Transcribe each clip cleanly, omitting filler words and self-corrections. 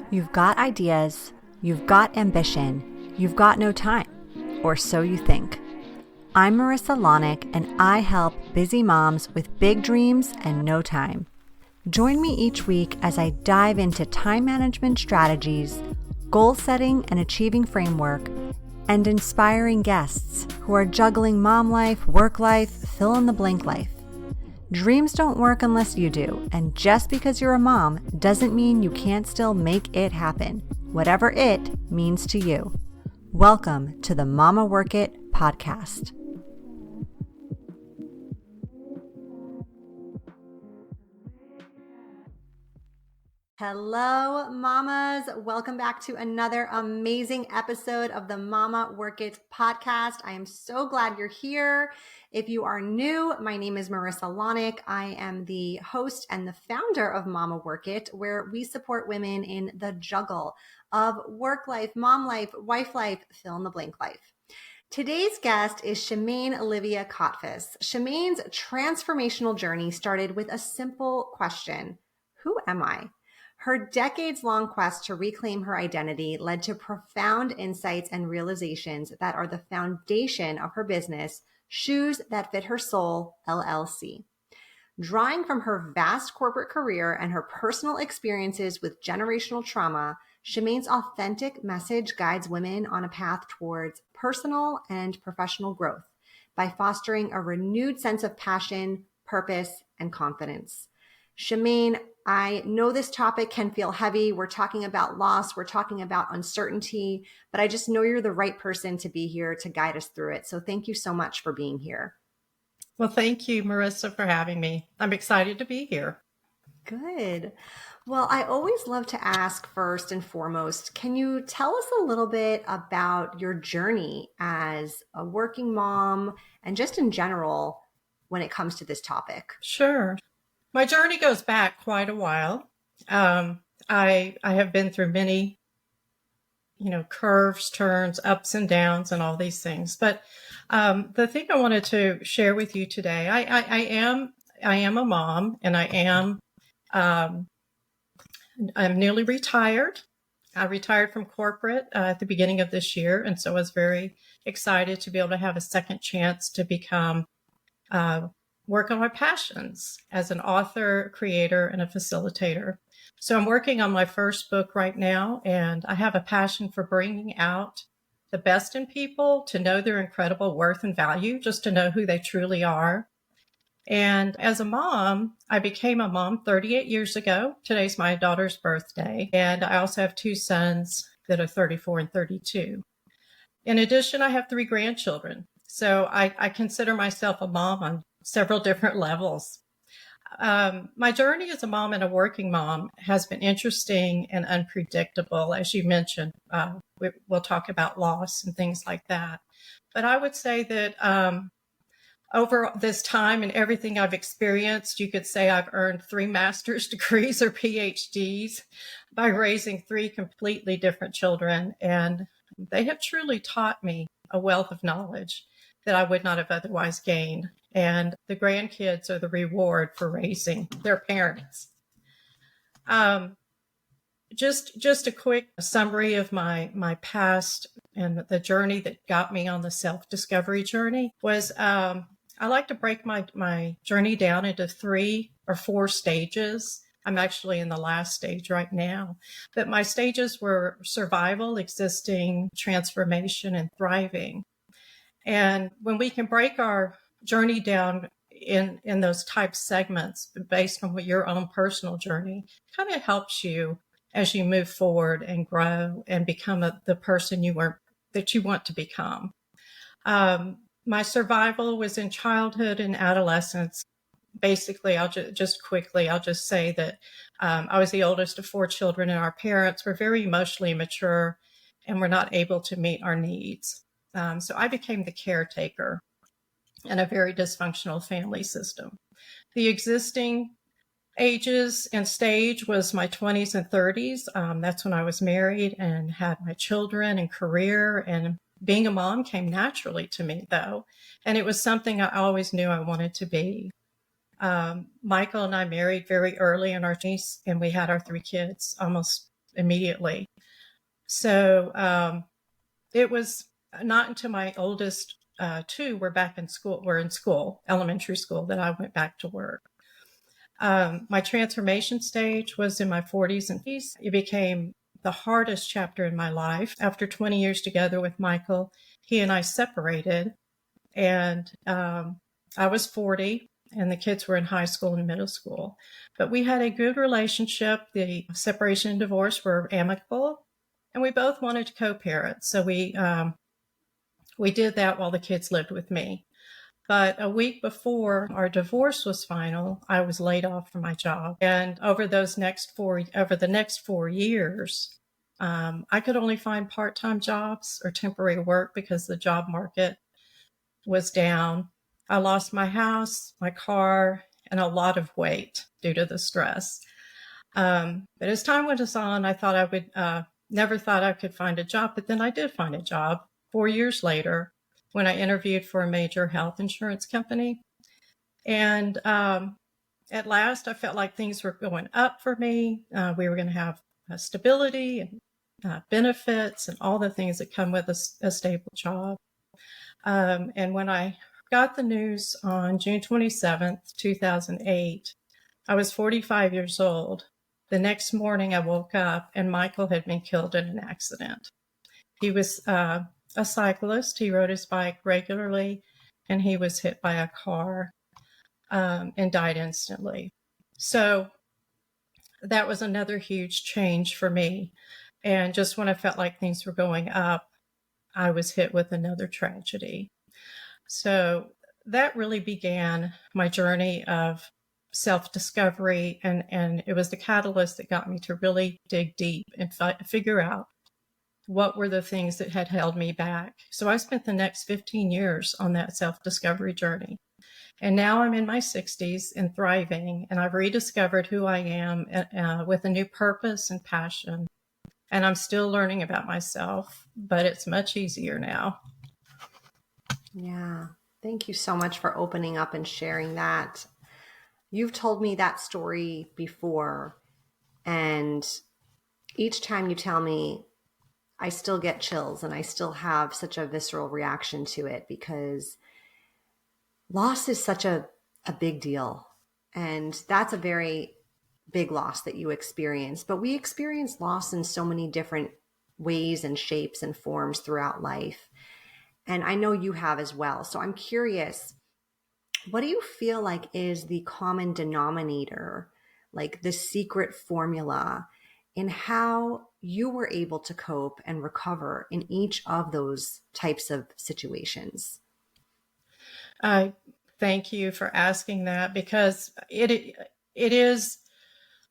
You've got ideas, you've got ambition, you've got no time, or so you think. I'm Marissa Lonick, and I help busy moms with big dreams and no time. Join me each week as I dive into time management strategies, goal setting and achieving framework, and inspiring guests who are juggling mom life, work life, fill in the blank life. Dreams don't work unless you do, and just because you're a mom doesn't mean you can't still make it happen, whatever it means to you. Welcome to the Mama Work It podcast. Hello, mamas. Welcome back to another amazing episode of the Mama Work It podcast. I am so glad you're here. If you are new, my name is Marissa Lonick. I am the host and the founder of Mama Work It, where we support women in the juggle of work life, mom life, wife life, fill in the blank life. Today's guest is Shamayne Olivia Kotfas. Shamayne's transformational journey started with a simple question: who am I? Her decades-long quest to reclaim her identity led to profound insights and realizations that are the foundation of her business, Shoes That Fit Her Soul, LLC. Drawing from her vast corporate career and her personal experiences with generational trauma, Shamayne's authentic message guides women on a path towards personal and professional growth by fostering a renewed sense of passion, purpose, and confidence. Shamayne, I know this topic can feel heavy. We're talking about loss. We're talking about uncertainty, but I just know you're the right person to be here to guide us through it. So thank you so much for being here. Well, thank you, Marissa, for having me. I'm excited to be here. Good. Well, I always love to ask first and foremost, can you tell us a little bit about your journey as a working mom and just in general when it comes to this topic? Sure. My journey goes back quite a while. I have been through many, curves, turns, ups and downs, and all these things. But the thing I wanted to share with you today, I am a mom, and I'm newly retired. I retired from corporate at the beginning of this year, and so I was very excited to be able to have a second chance to become work on my passions as an author, creator, and a facilitator. So I'm working on my first book right now, and I have a passion for bringing out the best in people, to know their incredible worth and value, just to know who they truly are. And as a mom, I became a mom 38 years ago. Today's my daughter's birthday. And I also have two sons that are 34 and 32. In addition, I have 3 grandchildren. So I consider myself a mom on several different levels. My journey as a mom and a working mom has been interesting and unpredictable. As you mentioned, we'll talk about loss and things like that. But I would say that over this time and everything I've experienced, you could say I've earned 3 master's degrees or PhDs by raising 3 completely different children. And they have truly taught me a wealth of knowledge that I would not have otherwise gained. And the grandkids are the reward for raising their parents. Just a quick summary of my past and the journey that got me on the self-discovery journey was I like to break my journey down into 3 or 4 stages. I'm actually in the last stage right now. But my stages were survival, existing, transformation, and thriving. And when we can break our journey down in those type segments based on what your own personal journey, kind of helps you as you move forward and grow and become the person that you want to become. My survival was in childhood and adolescence. Basically, I'll just say that I was the oldest of 4 children, and our parents were very emotionally immature and were not able to meet our needs. So I became the caretaker in a very dysfunctional family system. The existing ages and stage was my 20s and 30s. That's when I was married and had my children and career, and being a mom came naturally to me, though. And it was something I always knew I wanted to be. Michael and I married very early in our journey, and we had our 3 kids almost immediately. So it was not until my oldest two were in school, elementary school, that I went back to work. My transformation stage was in my 40s and 50s. It became the hardest chapter in my life. After 20 years together with Michael, he and I separated, and I was 40 and the kids were in high school and middle school. But we had a good relationship. The separation and divorce were amicable, and we both wanted to co-parent. So we did that while the kids lived with me. But a week before our divorce was final, I was laid off from my job. And over the next 4 years, I could only find part-time jobs or temporary work because the job market was down. I lost my house, my car, and a lot of weight due to the stress. But as time went on, I thought I would, never thought I could find a job, but then I did find a job 4 years later when I interviewed for a major health insurance company. And at last, I felt like things were going up for me. We were going to have stability and benefits and all the things that come with a stable job. And when I got the news on June 27th, 2008, I was 45 years old. The next morning, I woke up and Michael had been killed in an accident. He was a cyclist. He rode his bike regularly, and he was hit by a car and died instantly. So that was another huge change for me. And just when I felt like things were going up, I was hit with another tragedy. So that really began my journey of self-discovery, and it was the catalyst that got me to really dig deep and figure out what were the things that had held me back. So I spent the next 15 years on that self-discovery journey. And now I'm in my 60s and thriving, and I've rediscovered who I am with a new purpose and passion. And I'm still learning about myself, but it's much easier now. Yeah. Thank you so much for opening up and sharing that. You've told me that story before, and each time you tell me, I still get chills and I still have such a visceral reaction to it, because loss is such a big deal. And that's a very big loss that you experience. But we experience loss in so many different ways and shapes and forms throughout life. And I know you have as well. So I'm curious, what do you feel like is the common denominator, like the secret formula in how you were able to cope and recover in each of those types of situations? I thank you for asking that, because it is,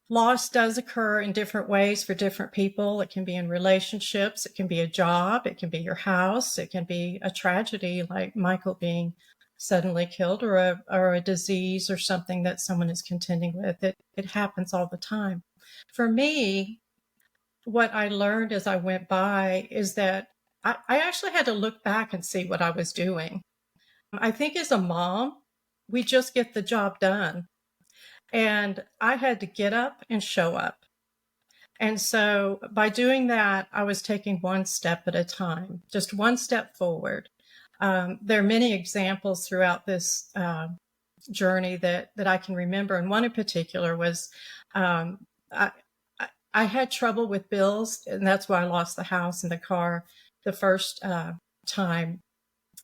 loss does occur in different ways for different people. It can be in relationships, it can be a job, it can be your house, it can be a tragedy like Michael being suddenly killed, or a disease or something that someone is contending with. It happens all the time. For me, what I learned as I went by is that I actually had to look back and see what I was doing. I think as a mom, we just get the job done. And I had to get up and show up. And so by doing that, I was taking one step at a time, just one step forward. There are many examples throughout this journey that I can remember. And one in particular was I, I had trouble with bills, and that's why I lost the house and the car the first time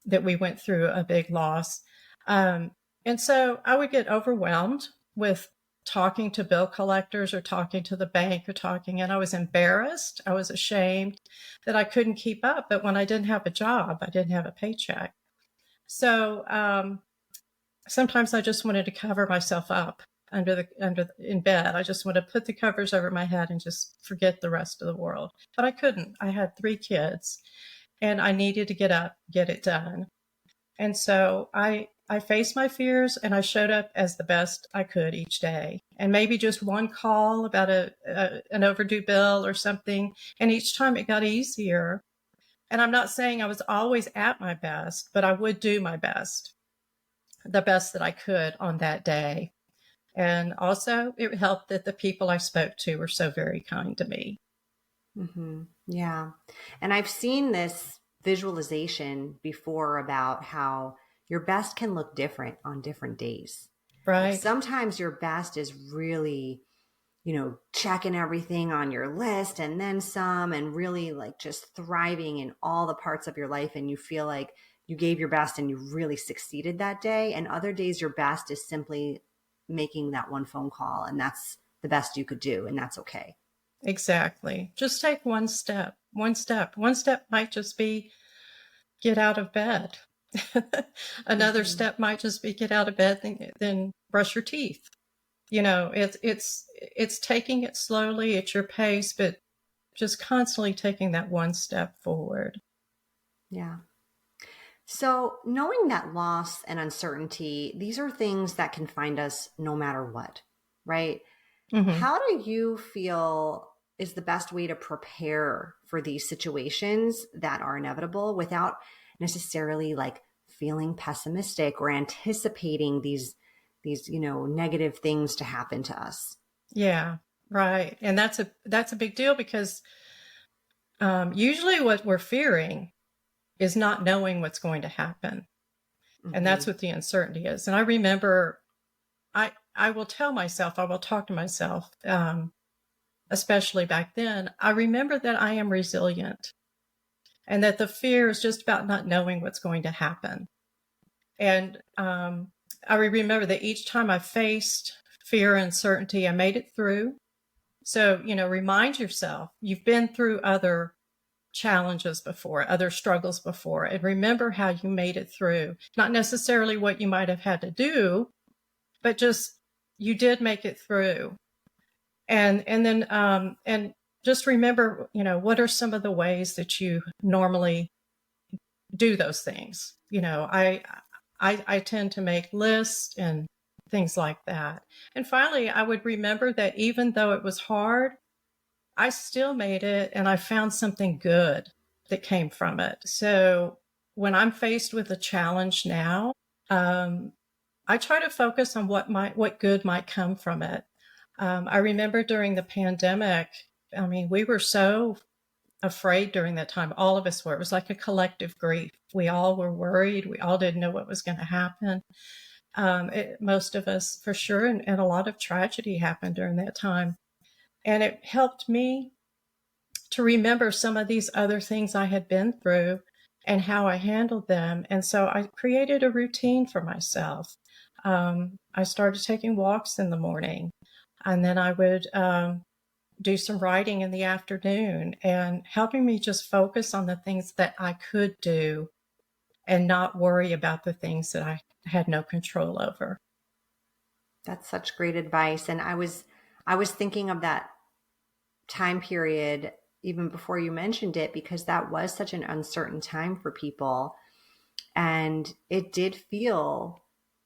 that we went through a big loss. And so I would get overwhelmed with talking to bill collectors or talking to the bank and I was embarrassed. I was ashamed that I couldn't keep up. But when I didn't have a job, I didn't have a paycheck. So sometimes I just wanted to cover myself up in bed. I just wanted to put the covers over my head and just forget the rest of the world. But I couldn't. I had 3 kids and I needed to get up, get it done. And so I faced my fears and I showed up as the best I could each day. And maybe just one call about an overdue bill or something. And each time it got easier. And I'm not saying I was always at my best, but I would do my best, the best that I could on that day. And also it helped that the people I spoke to were so very kind to me. Yeah. And I've seen this visualization before about how your best can look different on different days. Like Right. sometimes your best is really, checking everything on your list and then some, and really like just thriving in all the parts of your life. And you feel like you gave your best and you really succeeded that day. And other days, your best is simply making that one phone call. And that's the best you could do. And that's okay. Exactly. Just take one step. One step. One step might just be get out of bed. Another Hmm. step might just be get out of bed, then brush your teeth. It's taking it slowly at your pace, but just constantly taking that one step forward. Yeah. So, knowing that loss and uncertainty, these are things that can find us no matter what, right? Hmm. How do you feel is the best way to prepare for these situations that are inevitable without necessarily like feeling pessimistic or anticipating these negative things to happen to us? Yeah, right. And that's a big deal because usually what we're fearing is not knowing what's going to happen, and Hmm. that's what the uncertainty is. And I remember, I will tell myself, I will talk to myself, especially back then. I remember that I am resilient, and that the fear is just about not knowing what's going to happen. And I remember that each time I faced fear and uncertainty, I made it through. So, remind yourself you've been through other challenges before, other struggles before, and remember how you made it through. Not necessarily what you might have had to do, but just you did make it through. And just remember, what are some of the ways that you normally do those things? I tend to make lists and things like that. And finally, I would remember that even though it was hard, I still made it and I found something good that came from it. So when I'm faced with a challenge now, um, I try to focus on what good might come from it. I remember during the pandemic, I mean, we were so afraid during that time. All of us were. It was like a collective grief. We all were worried. We all didn't know what was going to happen. Most of us, for sure, and a lot of tragedy happened during that time. And it helped me to remember some of these other things I had been through and how I handled them. And so I created a routine for myself. I started taking walks in the morning, and then I would do some writing in the afternoon, and helping me just focus on the things that I could do and not worry about the things that I had no control over. That's such great advice. And I was thinking of that time period even before you mentioned it, because that was such an uncertain time for people. And it did feel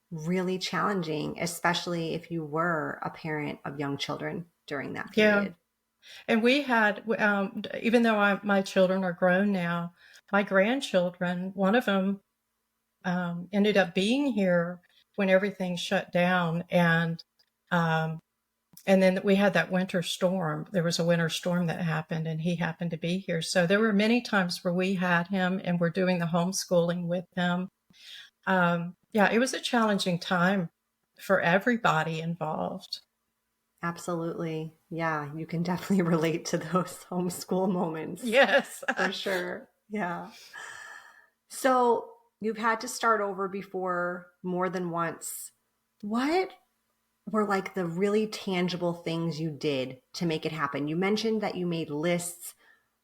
really challenging, especially if you were a parent of young children during that Yeah. period. And we had, even though my children are grown now, my grandchildren, one of them ended up being here when everything shut down. Um, and then we had that winter storm. There was a winter storm that happened, and he happened to be here. So there were many times where we had him and we're doing the homeschooling with him. Yeah, it was a challenging time for everybody involved. Absolutely. Yeah, you can definitely relate to those homeschool moments Yes. for sure. Yeah. So you've had to start over before more than once. What were like the really tangible things you did to make it happen? You mentioned that you made lists,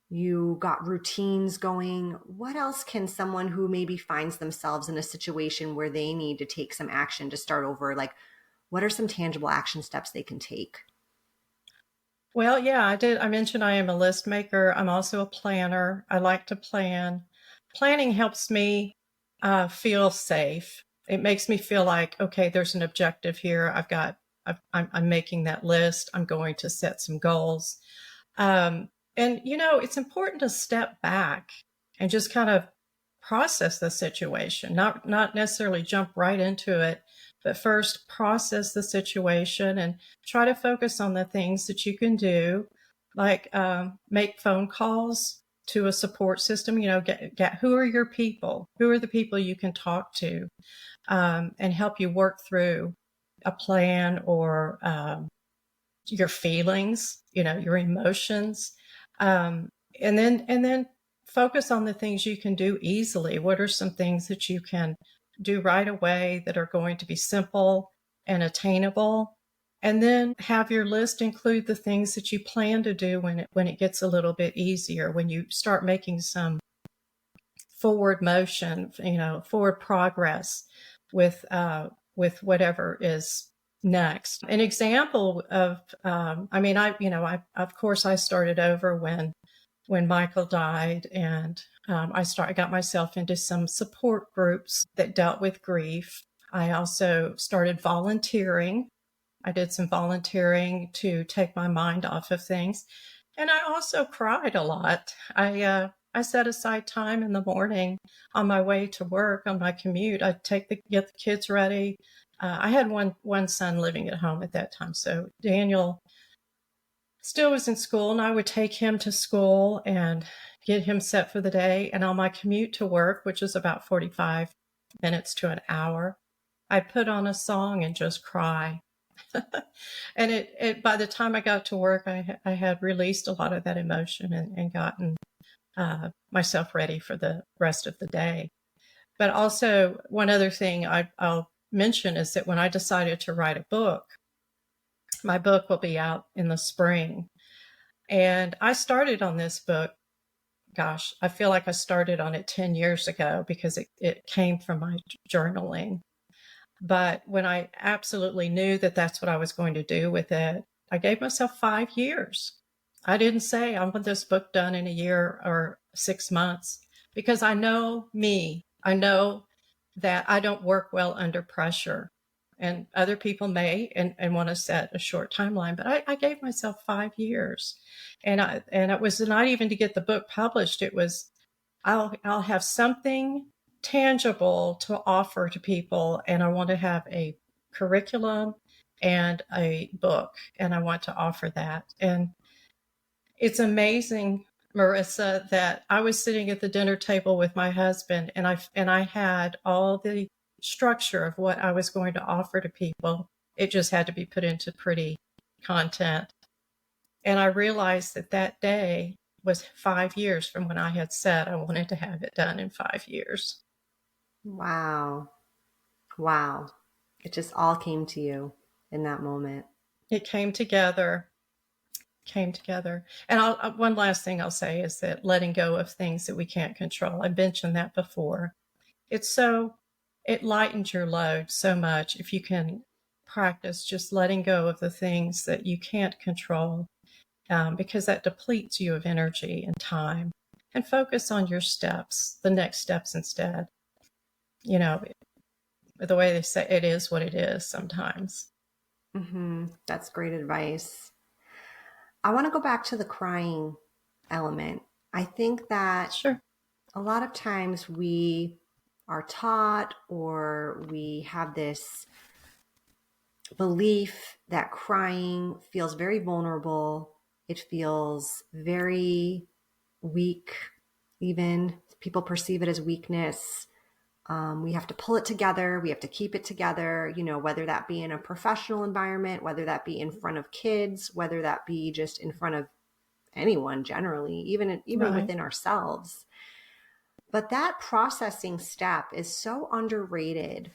you got routines going. What else can someone who maybe finds themselves in a situation where they need to take some action to start over, like what are some tangible action steps they can take? Well, yeah, I did. I mentioned I am a list maker. I'm also a planner. I like to plan. Planning helps me feel safe. It makes me feel like, okay, there's an objective here. I'm making that list. I'm going to set some goals. Um, and, it's important to step back and just kind of process the situation, not necessarily jump right into it, but first process the situation and try to focus on the things that you can do. like make phone calls to a support system. Get who are your people? Who are the people you can talk to, and help you work through a plan, or your feelings, your emotions, and then focus on the things you can do easily. What are some things that you can do right away that are going to be simple and attainable? And then have your list include the things that you plan to do when it gets a little bit easier, when you start making some forward motion, forward progress with whatever is next. An example of, of course, I started over when Michael died, and I got myself into some support groups that dealt with grief. I also started volunteering. I did some volunteering to take my mind off of things. And I also cried a lot. I set aside time in the morning on my way to work, on my commute. I'd get the kids ready. I had one son living at home at that time, so Daniel still was in school, and I would take him to school and get him set for the day. And on my commute to work, which is about 45 minutes to an hour, I'd put on a song and just cry. And it by the time I got to work, I had released a lot of that emotion, and gotten myself ready for the rest of the day. But also, one other thing I'll mention is that when I decided to write a book, my book will be out in the spring. And I started on this book, gosh, I feel like I started on it 10 years ago, because it came from my journaling. But when I absolutely knew that that's what I was going to do with it, I gave myself 5 years. I didn't say I want this book done in a year or 6 months, because I know me. I know that I don't work well under pressure, and other people may and want to set a short timeline, but I gave myself 5 years. And it was not even to get the book published. It was, I'll have something tangible to offer to people, and I want to have a curriculum and a book, and I want to offer that. And it's amazing, Marissa, that I was sitting at the dinner table with my husband, and I had all the structure of what I was going to offer to people. It just had to be put into pretty content. And I realized that day was 5 years from when I had said I wanted to have it done in 5 years. Wow. Wow. It just all came to you in that moment. It came together. And one last thing I'll say is that letting go of things that we can't control. I mentioned that before. It lightens your load so much if you can practice just letting go of the things that you can't control, because that depletes you of energy and time, and focus on your steps, the next steps instead. The way they say, it is what it is sometimes. That's great advice. I want to go back to the crying element. I think that Sure. a lot of times we are taught, or we have this belief that crying feels very vulnerable. It feels very weak, even. People perceive it as weakness. We have to pull it together. We have to keep it together, whether that be in a professional environment, whether that be in front of kids, whether that be just in front of anyone generally, even Right. within ourselves. But that processing step is so underrated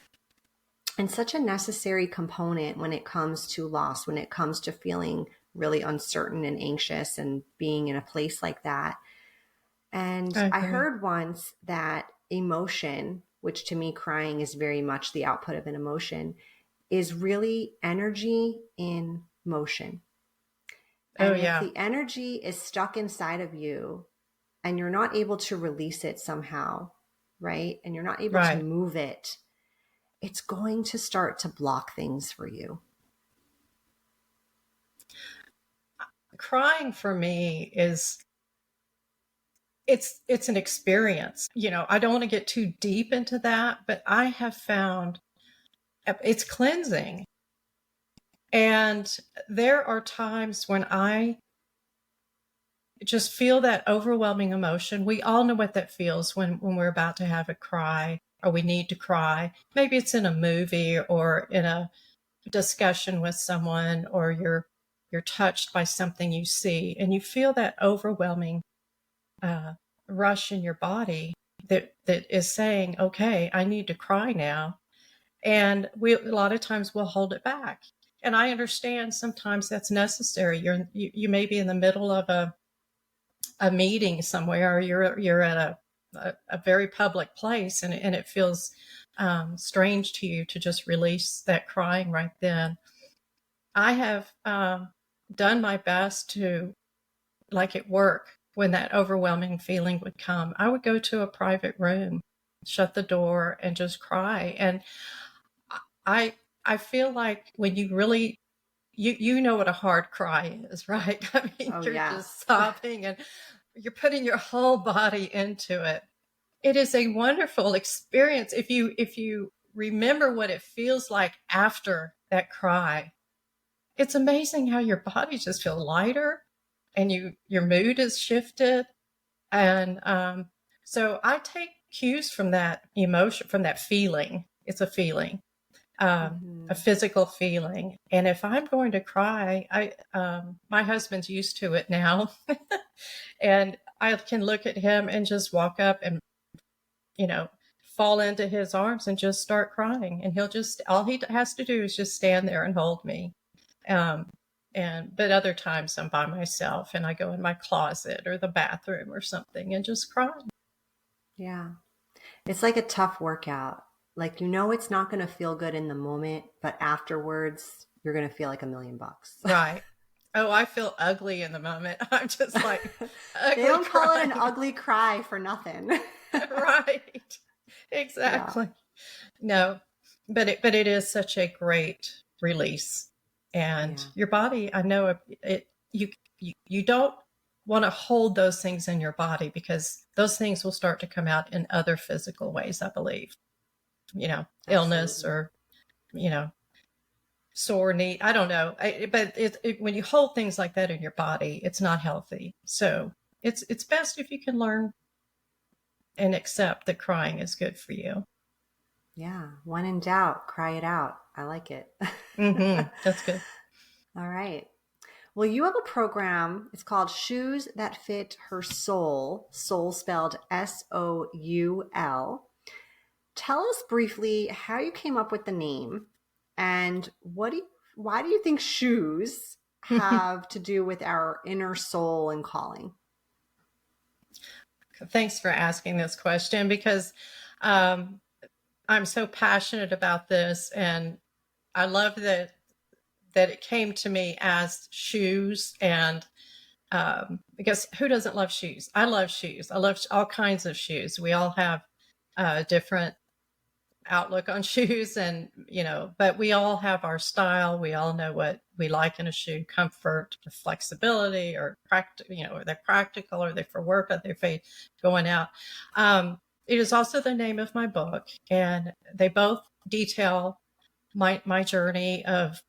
and such a necessary component when it comes to loss, when it comes to feeling really uncertain and anxious and being in a place like that. And I I agree. heard once that emotion, which to me, crying is very much the output of an emotion, is really energy in motion. Oh, And if yeah. the energy is stuck inside of you and you're not able to release it somehow, right? And you're not able to Right. move it, it's going to start to block things for you. Crying for me is, it's an experience. I don't want to get too deep into that, but I have found it's cleansing. And there are times when I just feel that overwhelming emotion. We all know what that feels when we're about to have a cry or we need to cry. Maybe it's in a movie or in a discussion with someone, or you're touched by something you see and you feel that overwhelming rush in your body that is saying, okay, I need to cry now. And a lot of times we'll hold it back. And I understand sometimes that's necessary. You may be in the middle of a meeting somewhere, or you're at a very public place, and it feels strange to you to just release that crying right then. I have done my best to, like at work, when that overwhelming feeling would come, I would go to a private room, shut the door, and just cry. And I I feel like when you really you know what a hard cry is, right? I mean, Oh, you're just yes. sobbing and you're putting your whole body into it. It is a wonderful experience if you remember what it feels like after that cry. It's amazing how your body just feels lighter and your mood is shifted. And so I take cues from that emotion, from that feeling. It's a feeling, a Mm-hmm. physical feeling. And if I'm going to cry, my husband's used to it now, and I can look at him and just walk up and you know fall into his arms and just start crying, and he'll just all he has to do is just stand there and hold me. Um, but other times I'm by myself and I go in my closet or the bathroom or something and just cry. Yeah. It's like a tough workout. Like, it's not going to feel good in the moment, but afterwards, you're going to feel like $1,000,000. Right. Oh, I feel ugly in the moment. I'm just like They ugly don't call it an crying. ugly cry for nothing. Right. Yeah. Exactly. No, but it is such a great release, and Yeah. your body. I know it. You don't want to hold those things in your body because those things will start to come out in other physical ways. I believe, illness Absolutely. or you know sore knee. I don't know, but when you hold things like that in your body, it's not healthy. So it's best if you can learn and accept that crying is good for you. Yeah. When in doubt, cry it out. I like it. That's good. All right. Well, you have a program. It's called Shoes That Fit Her Soul, soul spelled Soul. Tell us briefly how you came up with the name and why do you think shoes have to do with our inner soul and calling? Thanks for asking this question because um, I'm so passionate about this, and I love that it came to me as shoes. And because who doesn't love shoes? I love shoes. I love all kinds of shoes. We all have different outlook on shoes, and but we all have our style. We all know what we like in a shoe: comfort, flexibility, or are they practical, are they for work, are they for going out. It is also the name of my book, and they both detail my journey of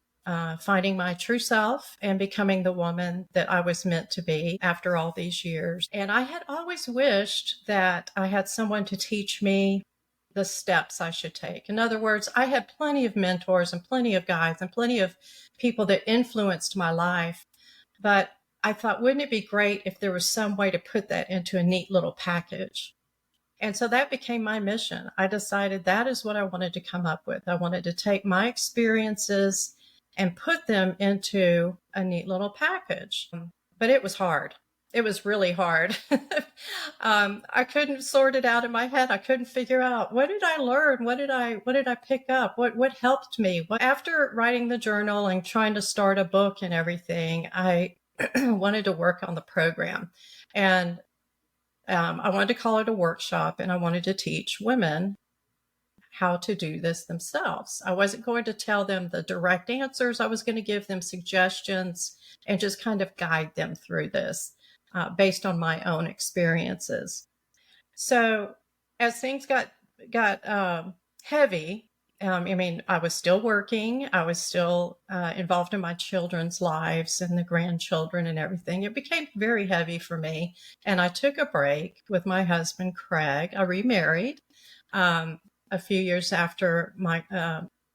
finding my true self and becoming the woman that I was meant to be after all these years. And I had always wished that I had someone to teach me the steps I should take. In other words, I had plenty of mentors and plenty of guides and plenty of people that influenced my life. But I thought, wouldn't it be great if there was some way to put that into a neat little package? And so that became my mission. I decided that is what I wanted to come up with. I wanted to take my experiences and put them into a neat little package. But it was hard. It was really hard. I couldn't sort it out in my head. I couldn't figure out, what did I learn? What did I pick up? What helped me? After writing the journal and trying to start a book and everything, I wanted to work on the program. And I wanted to call it a workshop, and I wanted to teach women how to do this themselves. I wasn't going to tell them the direct answers. I was going to give them suggestions and just kind of guide them through this based on my own experiences. So as things got heavy, I mean, I was still working. I was still involved in my children's lives and the grandchildren and everything. It became very heavy for me. And I took a break with my husband, Craig. I remarried a few years after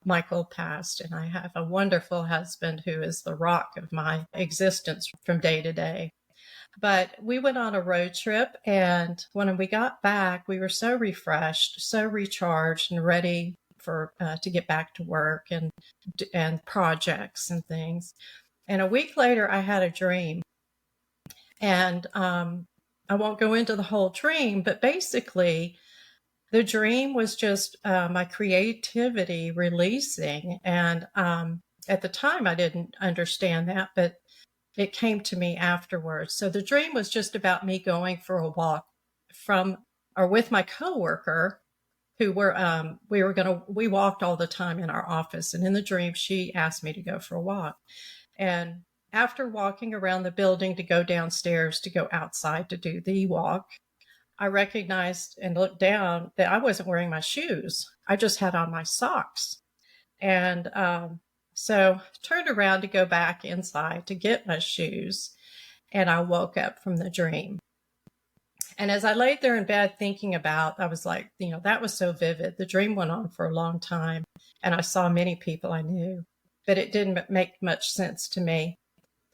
Michael passed. And I have a wonderful husband who is the rock of my existence from day to day. But we went on a road trip, and when we got back, we were so refreshed, so recharged, and ready for to get back to work and projects and things. And a week later, I had a dream, and I won't go into the whole dream, but basically, the dream was just my creativity releasing, and at the time, I didn't understand that, but it came to me afterwards. So the dream was just about me going for a walk from or with my coworker who we walked all the time in our office. And in the dream, she asked me to go for a walk. And after walking around the building to go downstairs to go outside to do the walk, I recognized and looked down that I wasn't wearing my shoes. I just had on my socks. And so turned around to go back inside to get my shoes, and I woke up from the dream. And as I laid there in bed thinking about, I was like, that was so vivid. The dream went on for a long time, and I saw many people I knew, but it didn't make much sense to me.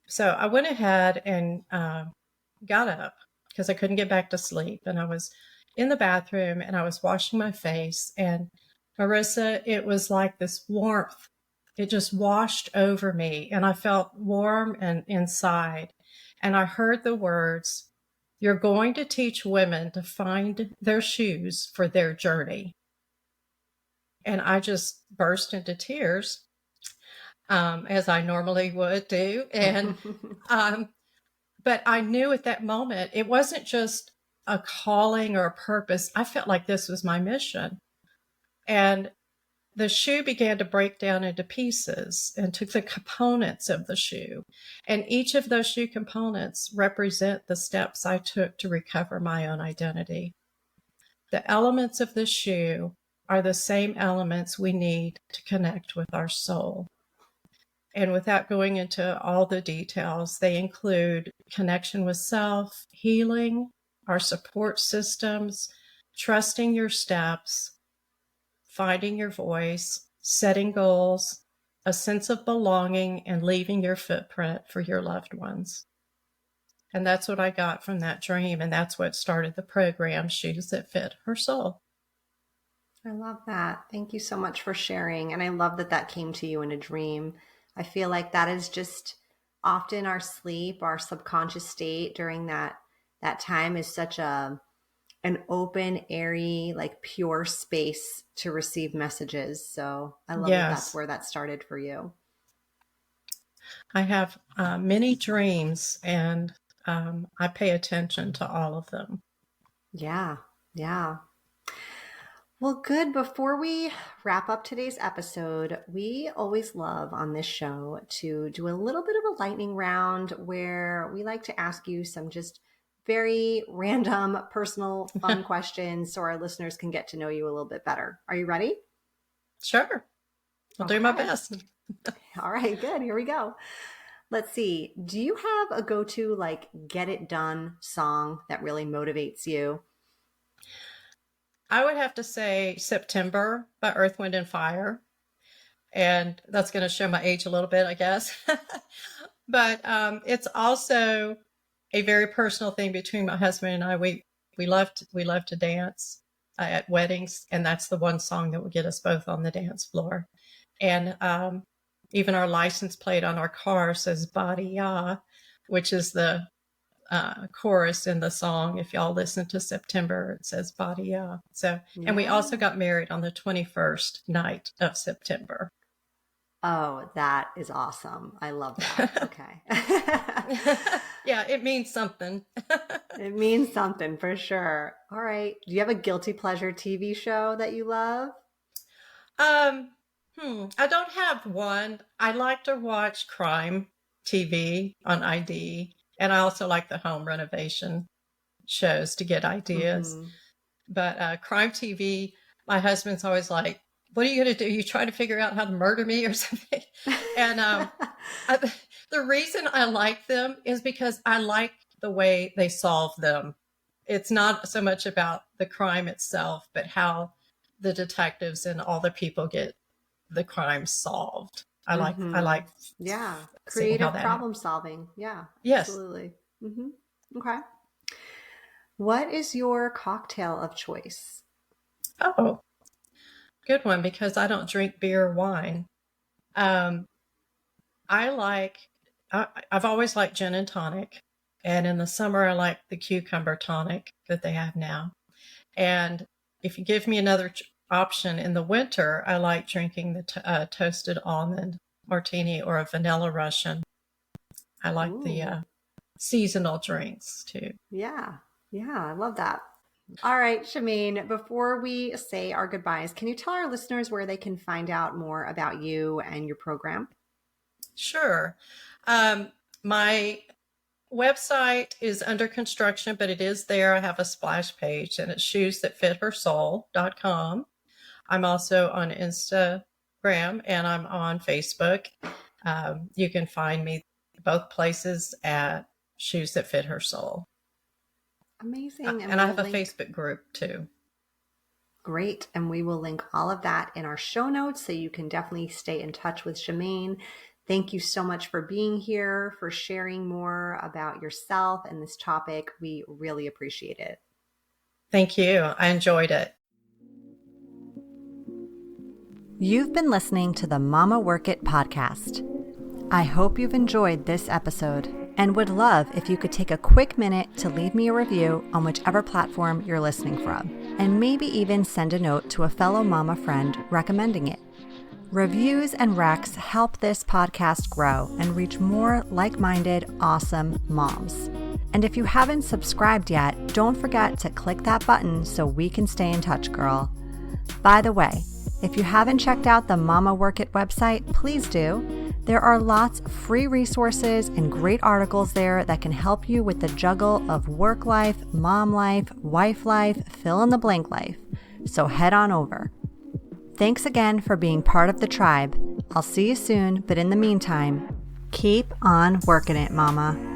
So I went ahead and got up because I couldn't get back to sleep. And I was in the bathroom and I was washing my face. And Marissa, it was like this warmth. It just washed over me, and I felt warm and inside. And I heard the words, "You're going to teach women to find their shoes for their journey." And I just burst into tears, as I normally would do. And but I knew at that moment, it wasn't just a calling or a purpose. I felt like this was my mission. And the shoe began to break down into pieces and took the components of the shoe. And each of those shoe components represent the steps I took to recover my own identity. The elements of the shoe are the same elements we need to connect with our soul. And without going into all the details, they include connection with self, healing, our support systems, trusting your steps, finding your voice, setting goals, a sense of belonging, and leaving your footprint for your loved ones. And that's what I got from that dream. And that's what started the program, Shoes That Fit Her Soul. I love that. Thank you so much for sharing. And I love that that came to you in a dream. I feel like that is just often our sleep, our subconscious state during that time is such an open, airy, like pure space to receive messages. So I love that that's where that started for you. I have many dreams, and I pay attention to all of them. Yeah. Yeah. Well, good. Before we wrap up today's episode, we always love on this show to do a little bit of a lightning round where we like to ask you some just very random, personal, fun questions so our listeners can get to know you a little bit better. Are you ready? Sure. I'll do my best. All right, good. Here we go. Let's see. Do you have a go-to like get it done song that really motivates you? I would have to say September by Earth, Wind, and Fire. And that's going to show my age a little bit, I guess. But it's also a very personal thing between my husband and I. We love to dance at weddings, and that's the one song that will get us both on the dance floor. And even our license plate on our car says "Body Ya," which is the chorus in the song. If y'all listen to September, it says "Body Ya." So, and we also got married on the 21st night of September. Oh, that is awesome. I love that. Okay. Yeah, it means something. It means something for sure. All right. Do you have a guilty pleasure TV show that you love? I don't have one. I like to watch crime TV on ID, and I also like the home renovation shows to get ideas. But crime TV, my husband's always like, what are you going to do? You try to figure out how to murder me or something? And the reason I like them is because I like the way they solve them. It's not so much about the crime itself, but how the detectives and all the people get the crime solved. I like Yeah. seeing how Creative that happens. problem solving. Yeah, Yes. absolutely. Okay. What is your cocktail of choice? Oh, good one, because I don't drink beer or wine. Um, I like, I've always liked gin and tonic. And in the summer, I like the cucumber tonic that they have now. And if you give me another option in the winter, I like drinking the toasted almond martini or a vanilla Russian. I like the Ooh, seasonal drinks too. yeah. Yeah, I love that. All right, Shamayne, before we say our goodbyes, can you tell our listeners where they can find out more about you and your program? Sure. My website is under construction, but it is there. I have a splash page, and it's shoesthatfithersoul.com. I'm also on Instagram and I'm on Facebook. You can find me both places at Shoes That Fit Her Soul. Amazing. And And I we'll have a link. Facebook group too. Great. And we will link all of that in our show notes so you can definitely stay in touch with Shamayne. Thank you so much for being here, for sharing more about yourself and this topic. We really appreciate it. Thank you. I enjoyed it. You've been listening to the Mama Work It podcast. I hope you've enjoyed this episode and would love if you could take a quick minute to leave me a review on whichever platform you're listening from, and maybe even send a note to a fellow mama friend recommending it. Reviews and recs help this podcast grow and reach more like-minded, awesome moms. And if you haven't subscribed yet, don't forget to click that button so we can stay in touch, girl. By the way, if you haven't checked out the Mama Work It website, please do. There are lots of free resources and great articles there that can help you with the juggle of work life, mom life, wife life, fill in the blank life. So head on over. Thanks again for being part of the tribe. I'll see you soon, but in the meantime, keep on working it, mama.